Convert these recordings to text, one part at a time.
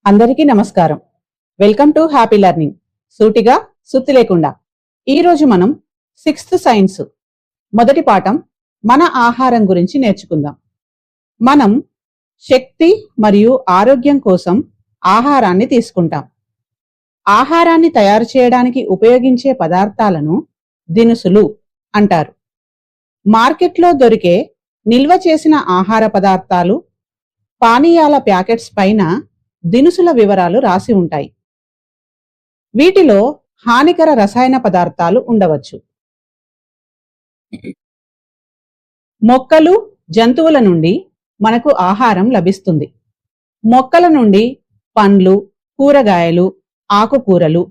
అందరికీ నమస్కారం. Welcome to happy learning. సూటిగా సుత్తి లేకుండా. ఈరోజు మనం 6th సైన్స్ మొదటి పాఠం మన ఆహారం గురించి నేర్చుకుందాం. మనం శక్తి మరియు ఆరోగ్యం కోసం ఆహారాన్ని తీసుకుంటాం. ఆహారాన్ని తయారు చేయడానికి ఉపయోగించే పదార్థాలను దినుసులు అంటారు. మార్కెట్లో దొరికే నిల్వ చేసిన ఆహార పదార్థాలు, పానీయాల ప్యాకెట్స్ పైన దినుసుల వివరాలు రాసి ఉంటాయి. వీటిలో హానికర రసాయన పదార్థాలు ఉండవచ్చు. మొక్కలు, జంతువుల నుండి మనకు ఆహారం లభిస్తుంది. మొక్కల నుండి పండ్లు, కూరగాయలు, ఆకుకూరలు,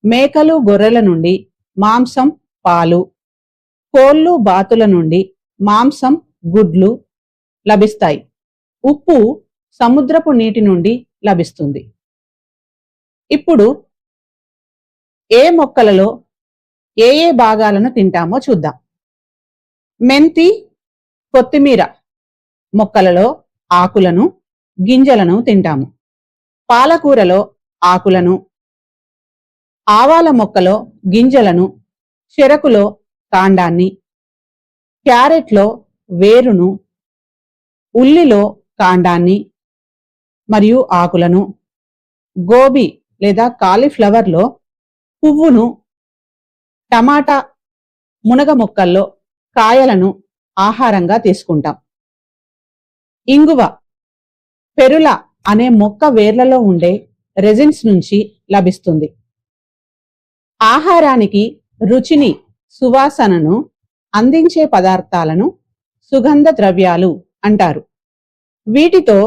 మేకలు, గొర్రెల నుండి మాంసం, పాలు, కోళ్ళు, బాతుల నుండి మాంసం, గుడ్లు లభిస్తాయి. ఉప్పు సముద్రపు నీటి నుండి లభిస్తుంది. ఇప్పుడు ఏ మొక్కలలో ఏ భాగాలను తింటామో చూద్దాం. మెంతి, కొత్తిమీర మొక్కలలో ఆకులను, గింజలను తింటాము. పాలకూరలో ఆకులను, ఆవాల మొక్కలో గింజలను, చెరకులో కాండాన్ని, క్యారెట్లో వేరును, ఉల్లిలో కాండాన్ని మరియు ఆకులను, గోబీ లేదా కాలీఫ్లవర్లో పువ్వును, టమాటా, మునగ మొక్కల్లో కాయలను ఆహారంగా తీసుకుంటాం. ఇంగువ పెరుల అనే మొక్క వేర్లలో ఉండే రెజిన్స్ నుంచి లభిస్తుంది. ఆహారానికి రుచిని, సువాసనను అందించే పదార్థాలను సుగంధ ద్రవ్యాలు అంటారు. వీటితో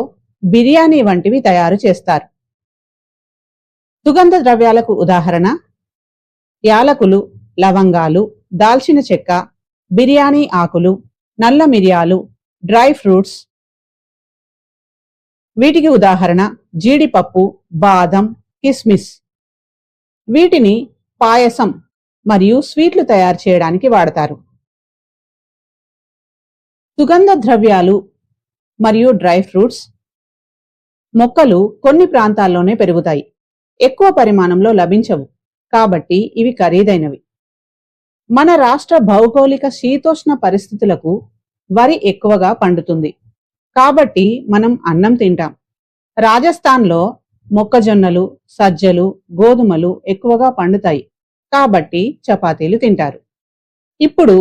బిర్యానీ వంటివి తయారు చేస్తారు. సుగంధ ద్రవ్యాలకు ఉదాహరణ యాలకులు, లవంగాలు, దాల్చిన చెక్క, బిర్యానీ ఆకులు, నల్ల మిరియాలు, డ్రై ఫ్రూట్స్. వీటికి ఉదాహరణ జీడిపప్పు, బాదం, కిస్మిస్. వీటిని పాయసం మరియు స్వీట్లు తయారు చేయడానికి వాడతారు. సుగంధ ద్రవ్యాలు మరియు డ్రై ఫ్రూట్స్ మొక్కలు కొన్ని ప్రాంతాల్లోనే పెరుగుతాయి. ఎక్కువ పరిమాణంలో లభించవు, కాబట్టి ఇవి ఖరీదైనవి. మన రాష్ట్ర భౌగోళిక శీతోష్ణ పరిస్థితులకు వరి ఎక్కువగా పండుతుంది, కాబట్టి మనం అన్నం తింటాం. రాజస్థాన్లో మొక్కజొన్నలు, సజ్జలు, గోధుమలు ఎక్కువగా పండుతాయి, కాబట్టి చపాతీలు తింటారు. ఇప్పుడు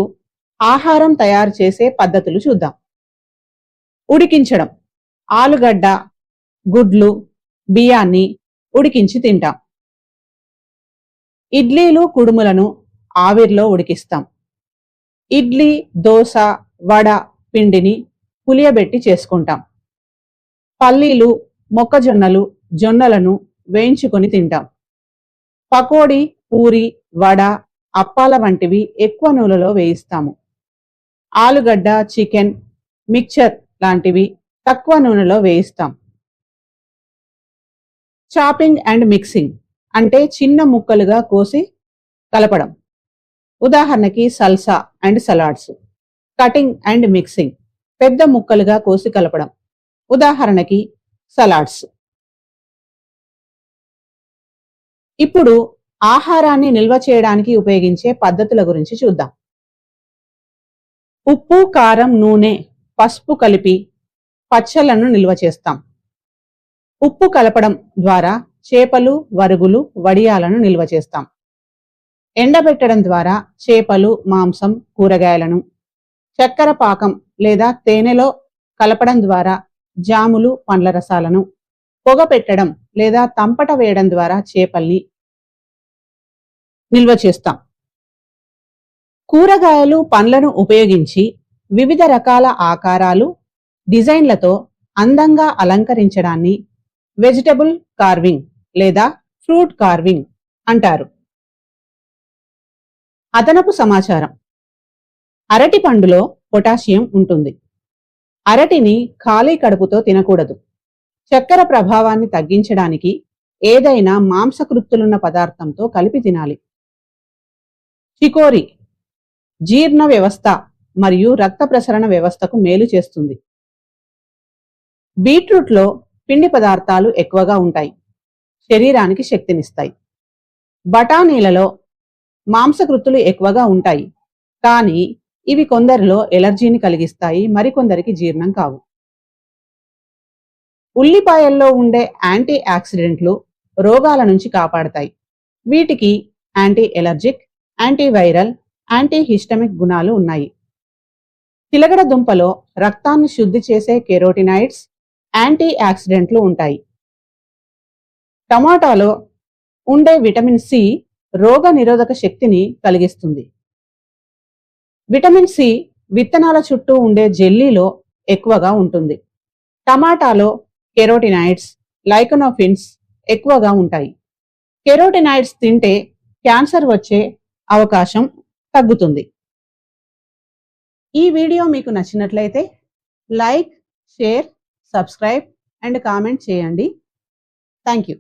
ఆహారం తయారు చేసే పద్ధతులు చూద్దాం. ఉడికించడం. ఆలుగడ్డ, గుడ్లు, బియ్యాన్ని ఉడికించి తింటాం. ఇడ్లీలు, కుడుములను ఆవిరిలో ఉడికిస్తాం. ఇడ్లీ, దోశ, వడ పిండిని పులియబెట్టి చేసుకుంటాం. పల్లీలు, మొక్కజొన్నలు, జొన్నలను వేయించుకొని తింటాం. పకోడీ, పూరి, వడ, అప్పాల వంటివి ఎక్కువ నూనెలో వేయిస్తాము. ఆలుగడ్డ, చికెన్, మిక్చర్ లాంటివి తక్కువ నూనెలో వేయిస్తాం. చాపింగ్ అండ్ మిక్సింగ్ అంటే చిన్న ముక్కలుగా కోసి కలపడం. ఉదాహరణకి salsa and salads. Cutting and mixing పెద్ద ముక్కలుగా కోసి కలపడం. ఉదాహరణకి సలాడ్స్. ఇప్పుడు ఆహారాన్ని నిల్వ చేయడానికి ఉపయోగించే పద్ధతుల గురించి చూద్దాం. ఉప్పు, కారం, నూనె, పసుపు కలిపి పచ్చళ్లను నిల్వ చేస్తాం. ఉప్పు కలపడం ద్వారా చేపలు, వరుగులు, వడియాలను నిల్వ చేస్తాం. ఎండబెట్టడం ద్వారా చేపలు, మాంసం, కూరగాయలను. చక్కెర పాకం లేదా తేనెలో కలపడం ద్వారా జాములు, పండ్ల రసాలను. పొగ పెట్టడం లేదా తంపట వేయడం ద్వారా చేపల్ని నిల్వ చేస్తాం. కూరగాయలు, పండ్లను ఉపయోగించి వివిధ రకాల ఆకారాలు, డిజైన్లతో అందంగా అలంకరించడాన్ని వెజిటబుల్ కార్వింగ్ లేదా ఫ్రూట్ కార్వింగ్ అంటారు. అదనపు సమాచారం. అరటి పండులో పొటాషియం ఉంటుంది. అరటిని ఖాళీ కడుపుతో తినకూడదు. చక్కెర ప్రభావాన్ని తగ్గించడానికి ఏదైనా మాంసకృత్తులున్న పదార్థంతో కలిపి తినాలి. చికోరి జీర్ణ వ్యవస్థ మరియు రక్త ప్రసరణ వ్యవస్థకు మేలు చేస్తుంది. బీట్రూట్లో పిండి పదార్థాలు ఎక్కువగా ఉంటాయి, శరీరానికి శక్తినిస్తాయి. బఠానీలలో మాంసకృత్తులు ఎక్కువగా ఉంటాయి, కానీ ఇవి కొందరిలో ఎలర్జీని కలిగిస్తాయి, మరికొందరికి జీర్ణం కావు. ఉల్లిపాయల్లో ఉండే యాంటీ ఆక్సిడెంట్లు రోగాల నుంచి కాపాడతాయి. వీటికి యాంటీ ఎలర్జిక్, యాంటీవైరల్, యాంటీహిస్టమిక్ గుణాలు ఉన్నాయి. చిలగడ దుంపలో రక్తాన్ని శుద్ధి చేసే కెరోటినాయిడ్స్, యాంటీ ఆక్సిడెంట్లు ఉంటాయి. టమాటాలో ఉండే విటమిన్ సి రోగ నిరోధక శక్తిని కలిగిస్తుంది. విటమిన్ సి విత్తనాల చుట్టూ ఉండే జెల్లీలో ఎక్కువగా ఉంటుంది. టమాటాలో కెరోటినాయిడ్స్, లైకోనోఫిన్స్ ఎక్కువగా ఉంటాయి. కెరోటినాయిడ్స్ తింటే క్యాన్సర్ వచ్చే అవకాశం తగ్గుతుంది. ఈ వీడియో మీకు నచ్చినట్లయితే like, share, subscribe and comment చేయండి. Thank you.